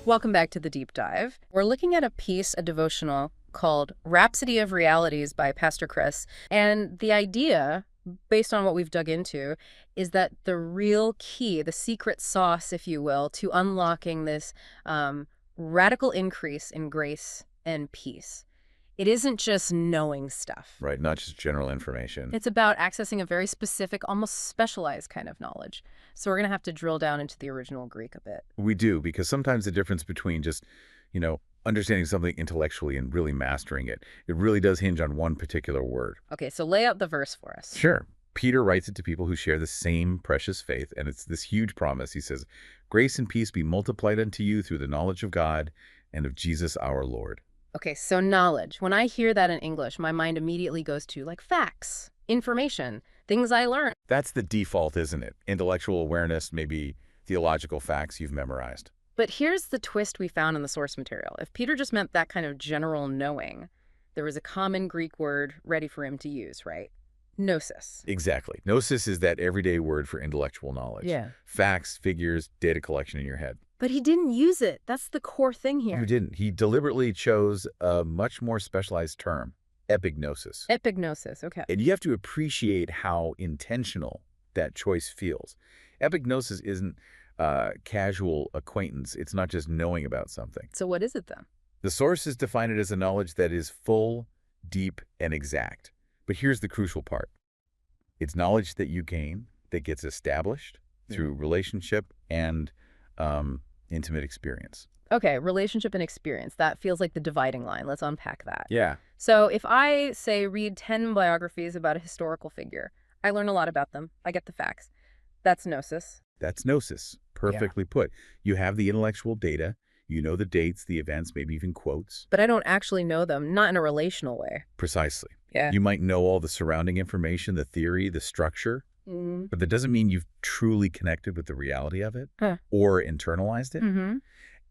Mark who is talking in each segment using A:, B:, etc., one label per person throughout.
A: Welcome back to the deep dive. We're looking at a devotional called Rhapsody of Realities by Pastor Chris. And the idea, based on what we've dug into, is that the real key, the secret sauce, if you will, to unlocking this radical increase in grace and peace, it isn't just knowing stuff.
B: Right, not just general information.
A: It's about accessing a very specific, almost specialized kind of knowledge. So we're going to have to drill down into the original Greek a bit.
B: We do, because sometimes the difference between just, understanding something intellectually and really mastering it, it really does hinge on one particular word.
A: Okay, so lay out the verse for us.
B: Sure. Peter writes it to people who share the same precious faith, and it's this huge promise. He says, "Grace and peace be multiplied unto you through the knowledge of God and of Jesus our Lord."
A: Okay, so knowledge. When I hear that in English, my mind immediately goes to like facts, information, things I learned.
B: That's the default, isn't it? Intellectual awareness, maybe theological facts you've memorized.
A: But here's the twist we found in the source material. If Peter just meant that kind of general knowing, there was a common Greek word ready for him to use, right? Gnosis.
B: Exactly. Gnosis is that everyday word for intellectual knowledge.
A: Yeah.
B: Facts, figures, data collection in your head.
A: But he didn't use it. That's the core thing here.
B: He didn't. He deliberately chose a much more specialized term, epignosis.
A: Epignosis, okay.
B: And you have to appreciate how intentional that choice feels. Epignosis isn't casual acquaintance. It's not just knowing about something.
A: So what is it then?
B: The sources define it as a knowledge that is full, deep, and exact. But here's the crucial part. It's knowledge that you gain that gets established through relationship and intimate experience.
A: Okay, relationship and experience. That feels like the dividing line. Let's unpack that.
B: Yeah.
A: So if I, say, read 10 biographies about a historical figure, I learn a lot about them. I get the facts. That's gnosis.
B: That's gnosis. Perfectly put. You have the intellectual data. You know the dates, the events, maybe even quotes.
A: But I don't actually know them, not in a relational way.
B: Precisely.
A: Yeah.
B: You might know all the surrounding information, the theory, the structure, but that doesn't mean you've truly connected with the reality of it or internalized it.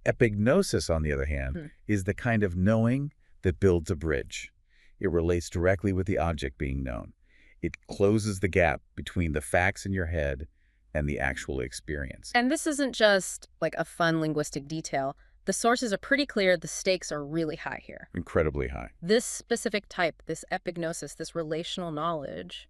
B: Epignosis, on the other hand, is the kind of knowing that builds a bridge. It relates directly with the object being known. It closes the gap between the facts in your head and the actual experience.
A: And this isn't just like a fun linguistic detail. The sources are pretty clear. The stakes are really high here.
B: Incredibly high.
A: This specific type, this epignosis, this relational knowledge,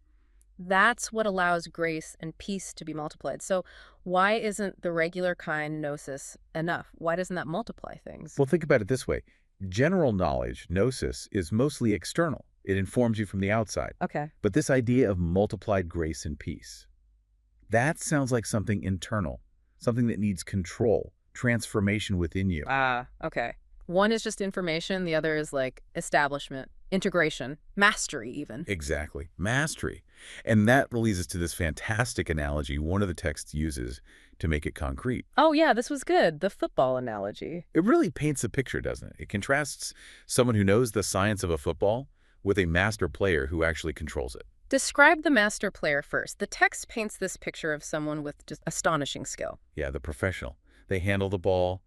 A: that's what allows grace and peace to be multiplied. So why isn't the regular kind gnosis enough? Why doesn't that multiply things?
B: Well, think about it this way. General knowledge, gnosis, is mostly external. It informs you from the outside.
A: Okay.
B: But this idea of multiplied grace and peace, that sounds like something internal, something that needs control, transformation within you.
A: Okay. One is just information. The other is like establishment, integration, mastery even.
B: Exactly. Mastery. And that leads us to this fantastic analogy one of the texts uses to make it concrete.
A: Oh, yeah, this was good. The football analogy.
B: It really paints a picture, doesn't it? It contrasts someone who knows the science of a football with a master player who actually controls it.
A: Describe the master player first. The text paints this picture of someone with just astonishing skill.
B: Yeah, the professional. They handle the ball,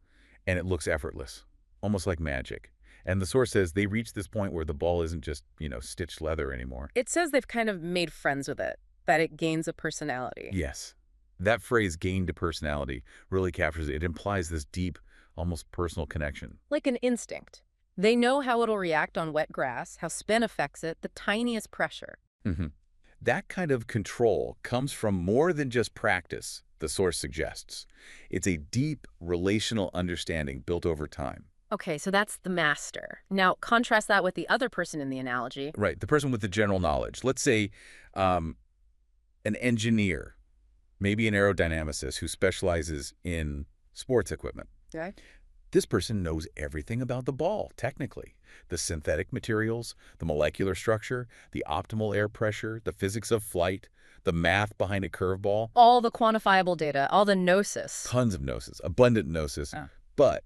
B: and it looks effortless, almost like magic. And the source says they reach this point where the ball isn't just, stitched leather anymore.
A: It says they've kind of made friends with it, that it gains a personality.
B: Yes. That phrase, gained a personality, really captures it. It implies this deep, almost personal connection.
A: Like an instinct. They know how it'll react on wet grass, how spin affects it, the tiniest pressure.
B: That kind of control comes from more than just practice, the source suggests. It's a deep relational understanding built over time.
A: Okay, so that's the master. Now, contrast that with the other person in the analogy.
B: Right, the person with the general knowledge. Let's say an engineer, maybe an aerodynamicist who specializes in sports equipment.
A: Okay.
B: This person knows everything about the ball, technically. The synthetic materials, the molecular structure, the optimal air pressure, the physics of flight, the math behind a curveball.
A: All the quantifiable data, all the gnosis.
B: Tons of gnosis, abundant gnosis. But,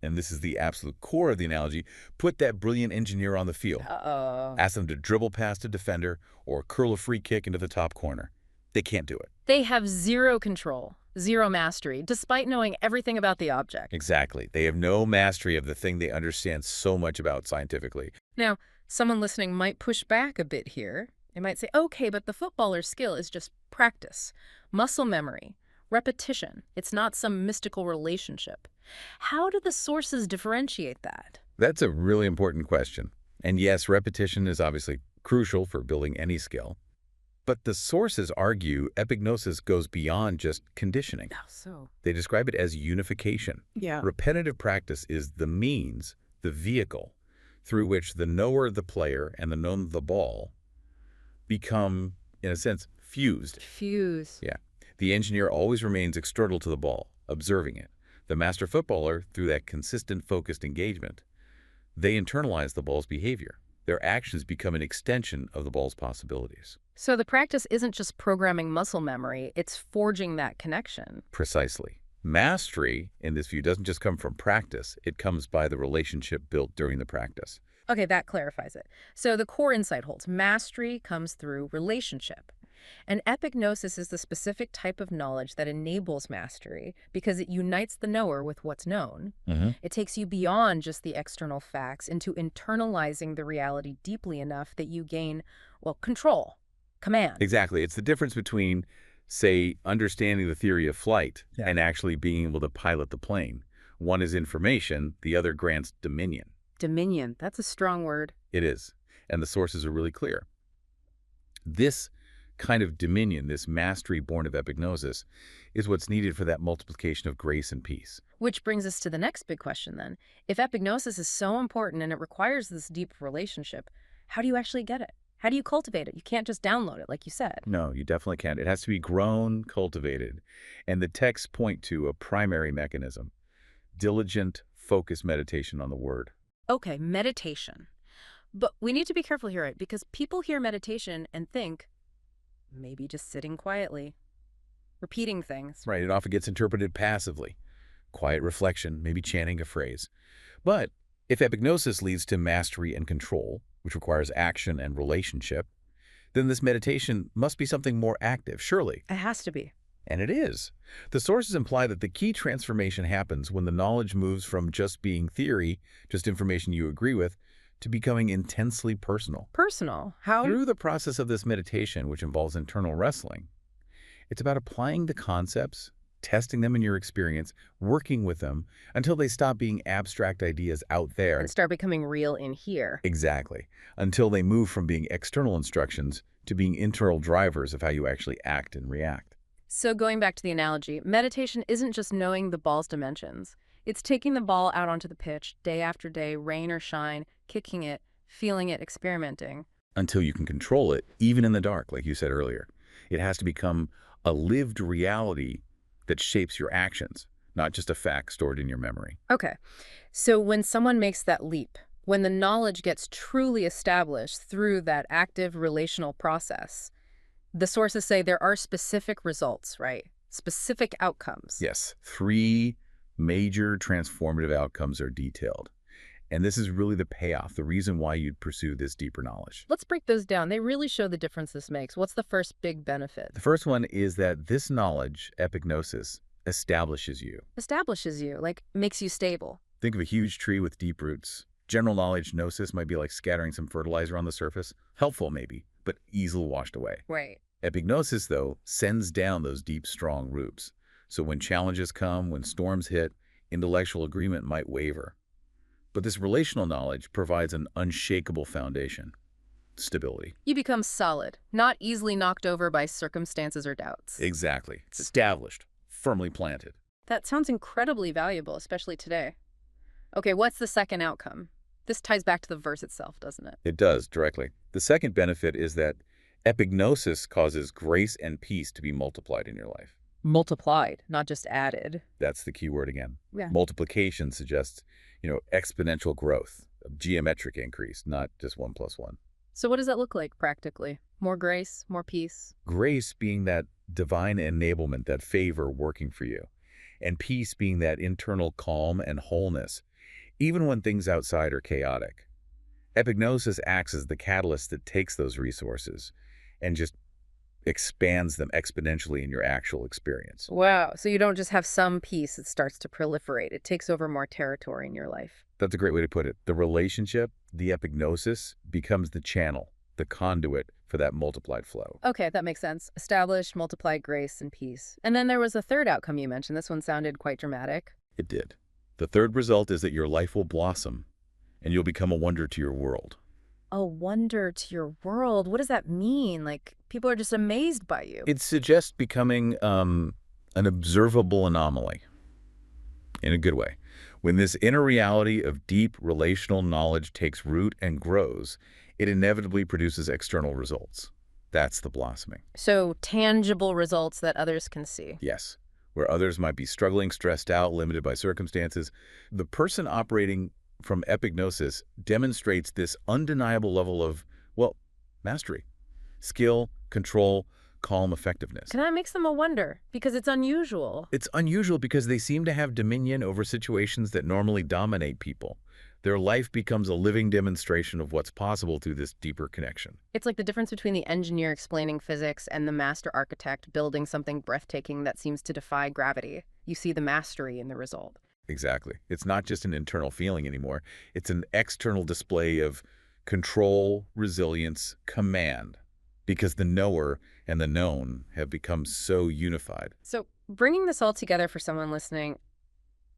B: and this is the absolute core of the analogy, put that brilliant engineer on the field. Ask them to dribble past a defender or curl a free kick into the top corner. They can't do it.
A: They have zero control, zero mastery, despite knowing everything about the object.
B: Exactly. They have no mastery of the thing they understand so much about scientifically.
A: Now, someone listening might push back a bit here. They might say, okay, but the footballer's skill is just practice, muscle memory, repetition. It's not some mystical relationship. How do the sources differentiate that?
B: That's a really important question. And yes, repetition is obviously crucial for building any skill. But the sources argue epignosis goes beyond just conditioning.
A: How so?
B: They describe it as unification.
A: Yeah.
B: Repetitive practice is the means, the vehicle, through which the knower of the player and the known of the ball become, in a sense, fused.
A: Fuse.
B: Yeah. The engineer always remains external to the ball, observing it. The master footballer, through that consistent, focused engagement, they internalize the ball's behavior. Their actions become an extension of the ball's possibilities.
A: So the practice isn't just programming muscle memory, it's forging that connection.
B: Precisely. Mastery, in this view, doesn't just come from practice. It comes by the relationship built during the practice.
A: Okay, that clarifies it. So the core insight holds. Mastery comes through relationship. And epignosis is the specific type of knowledge that enables mastery because it unites the knower with what's known. It takes you beyond just the external facts into internalizing the reality deeply enough that you gain, well, control, command.
B: Exactly. It's the difference between, say, understanding the theory of flight and actually being able to pilot the plane. One is information, the other grants dominion.
A: Dominion, that's a strong word.
B: It is. And the sources are really clear. This kind of dominion, this mastery born of epignosis, is what's needed for that multiplication of grace and peace.
A: Which brings us to the next big question then. If epignosis is so important and it requires this deep relationship, how do you actually get it? How do you cultivate it? You can't just download it, like you said.
B: No, you definitely can't. It has to be grown, cultivated. And the texts point to a primary mechanism: diligent, focused meditation on the word.
A: Okay, meditation. But we need to be careful here, right? Because people hear meditation and think, maybe just sitting quietly, repeating things.
B: Right, it often gets interpreted passively. Quiet reflection, maybe chanting a phrase. But if epignosis leads to mastery and control, which requires action and relationship, then this meditation must be something more active, surely.
A: It has to be.
B: And it is. The sources imply that the key transformation happens when the knowledge moves from just being theory, just information you agree with, to becoming intensely personal.
A: Personal? How?
B: Through the process of this meditation, which involves internal wrestling, it's about applying the concepts, testing them in your experience, working with them until they stop being abstract ideas out there.
A: And start becoming real in here.
B: Exactly. Until they move from being external instructions to being internal drivers of how you actually act and react.
A: So going back to the analogy, meditation isn't just knowing the ball's dimensions. It's taking the ball out onto the pitch day after day, rain or shine, kicking it, feeling it, experimenting.
B: Until you can control it, even in the dark, like you said earlier. It has to become a lived reality that shapes your actions, not just a fact stored in your memory.
A: Okay, so when someone makes that leap, when the knowledge gets truly established through that active relational process, the sources say there are specific results, right? Specific outcomes.
B: Yes, 3 major transformative outcomes are detailed. And this is really the payoff, the reason why you'd pursue this deeper knowledge.
A: Let's break those down. They really show the difference this makes. What's the first big benefit?
B: The first one is that this knowledge, epignosis, establishes you.
A: Establishes you, like makes you stable.
B: Think of a huge tree with deep roots. General knowledge gnosis might be like scattering some fertilizer on the surface. Helpful maybe, but easily washed away.
A: Right.
B: Epignosis, though, sends down those deep, strong roots. So when challenges come, when storms hit, intellectual agreement might waver. But this relational knowledge provides an unshakable foundation, stability.
A: You become solid, not easily knocked over by circumstances or doubts.
B: Exactly. It's established, firmly planted.
A: That sounds incredibly valuable, especially today. Okay, what's the second outcome? This ties back to the verse itself, doesn't it?
B: It does, directly. The second benefit is that epignosis causes grace and peace to be multiplied in your life.
A: Multiplied, not just added.
B: That's the key word again.
A: Yeah.
B: Multiplication suggests, exponential growth, a geometric increase, not just 1 + 1.
A: So what does that look like practically? More grace, more peace?
B: Grace being that divine enablement, that favor working for you, and peace being that internal calm and wholeness, even when things outside are chaotic. Epignosis acts as the catalyst that takes those resources and just expands them exponentially in your actual experience.
A: Wow, so you don't just have some peace that starts to proliferate. It takes over more territory in your life.
B: That's a great way to put it. The relationship, the epignosis, becomes the channel, the conduit for that multiplied flow.
A: Okay, that makes sense. Establish, multiplied grace, and peace. And then there was a third outcome you mentioned. This one sounded quite dramatic.
B: It did. The third result is that your life will blossom, and you'll become a wonder to your world.
A: A wonder to your world? What does that mean? Like, people are just amazed by you.
B: It suggests becoming an observable anomaly, in a good way. When this inner reality of deep relational knowledge takes root and grows, it inevitably produces external results. That's the blossoming.
A: So, tangible results that others can see.
B: Yes. Where others might be struggling, stressed out, limited by circumstances, the person operating from epignosis demonstrates this undeniable level of, well, mastery, skill, control, calm effectiveness.
A: And that makes them a wonder, because it's unusual.
B: It's unusual because they seem to have dominion over situations that normally dominate people. Their life becomes a living demonstration of what's possible through this deeper connection.
A: It's like the difference between the engineer explaining physics and the master architect building something breathtaking that seems to defy gravity. You see the mastery in the result.
B: Exactly. It's not just an internal feeling anymore. It's an external display of control, resilience, command, because the knower and the known have become so unified.
A: So, bringing this all together for someone listening,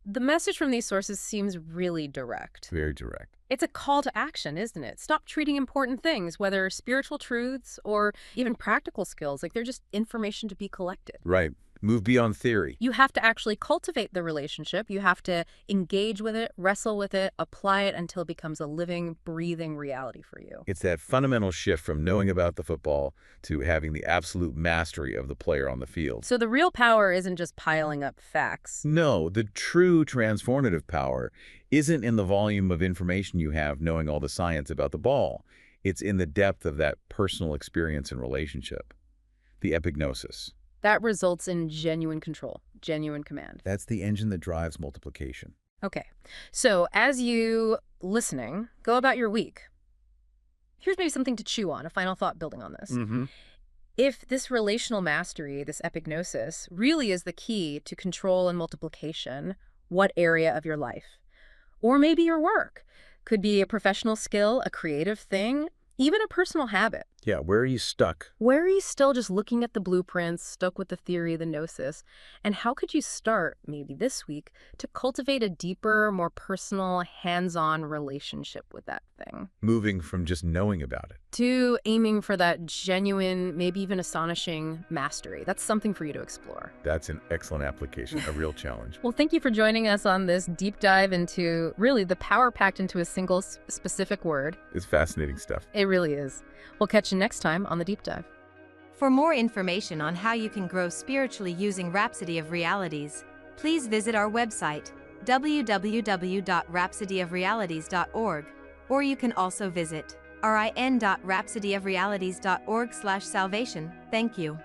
A: the message from these sources seems really direct.
B: Very direct.
A: It's a call to action, isn't it? Stop treating important things, whether spiritual truths or even practical skills, like they're just information to be collected.
B: Right. Move beyond theory.
A: You have to actually cultivate the relationship. You have to engage with it, wrestle with it, apply it until it becomes a living, breathing reality for you.
B: It's that fundamental shift from knowing about the football to having the absolute mastery of the player on the field.
A: So the real power isn't just piling up facts.
B: No, the true transformative power isn't in the volume of information you have knowing all the science about the ball. It's in the depth of that personal experience and relationship. The epignosis.
A: That results in genuine control, genuine command.
B: That's the engine that drives multiplication.
A: Okay, so as you listening, go about your week. Here's maybe something to chew on, a final thought building on this. If this relational mastery, this epignosis, really is the key to control and multiplication, what area of your life? Or maybe your work. Could be a professional skill, a creative thing, even a personal habit.
B: Yeah, where are you stuck?
A: Where are you still just looking at the blueprints, stuck with the theory, the gnosis? And how could you start, maybe this week, to cultivate a deeper, more personal, hands-on relationship with that thing?
B: Moving from just knowing about it
A: to aiming for that genuine, maybe even astonishing mastery. That's something for you to explore.
B: That's an excellent application, a real challenge.
A: Well, thank you for joining us on this deep dive into, really, the power packed into a single specific word.
B: It's fascinating stuff.
A: It really is. We'll catch you next time on The Deep Dive.
C: For more information on how you can grow spiritually using Rhapsody of Realities, please visit our website, www.rhapsodyofrealities.org, or you can also visit rin.rhapsodyofrealities.org/salvation. Thank you.